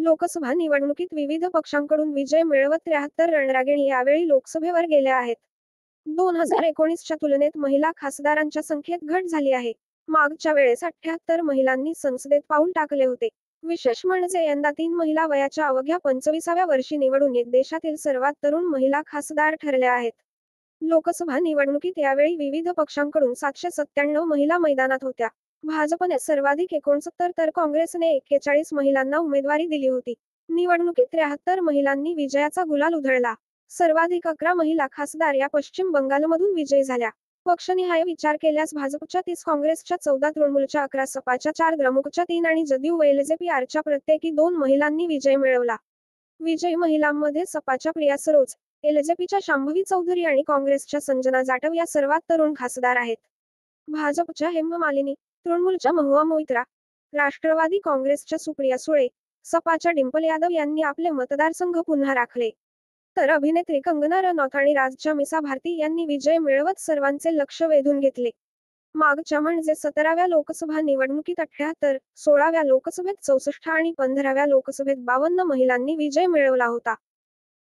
लोकसभा निवडणुकीत विविध पक्षांकडून विजय मिळवत 73 रणरागिणी यावेळी लोकसभेवर गेल्या आहेत. 2019च्या तुलनेत महिला खासदारांच्या संख्येत घट झाली आहे. मागच्या वेळेस 78 महिलांनी संसदेत पाऊल टाकले होते. विशेष म्हणजे यंदा 3 महिला वयाच्या अवघ्या 25व्या वर्षी निवडून येत देशातील सर्वात तरुण महिला खासदार ठरल्या आहेत. लोकसभा निवडणुकीत यावेळी विविध पक्षांकडून 797 महिला मैदानात होत्या. भाजपने सर्वाधिक 69 तर काँग्रेसने 41 महिलांना उमेदवारी दिली होती. निवडणुकीत 73 महिलांनी विजयाचा गुलाल उधळला. सर्वाधिक 11 महिला खासदार या पश्चिम बंगालमधून विजयी झाल्या. पक्षनिहाय विचार केल्यास भाजपच्या 30, काँग्रेसच्या 14, तृणमूलच्या 11, सपाच्या 4, द्रमुकच्या 3 आणि जदयू व एलजेपीच्या प्रत्येकी 2 महिलांनी विजय मिळवला. विजयी महिलांमध्ये सपाच्या प्रिया सरोज, एलजेपीच्या शांभवी चौधरी आणि काँग्रेसच्या संजना जाटव या सर्वात तरुण खासदार आहेत. भाजपच्या हेमा मालिनी, तृणमूलच्या महुआ मोइत्रा, राष्ट्रवादी काँग्रेसच्या सुप्रिया सुळे, सपाच्या डिंपल यादव यांनी आपले मतदारसंघ पुन्हा राखले. तर अभिनेत्री कंगना रनौत आणि राजच्या मिसा भारती यांनी विजय मिळवत सर्वांचे लक्ष वेधून घेतले. मागच्या म्हणजे 17व्या लोकसभा निवडणुकीत 78, 16व्या लोकसभेत 64 आणि 15व्या लोकसभेत 52 महिलांनी विजय मिळवला होता.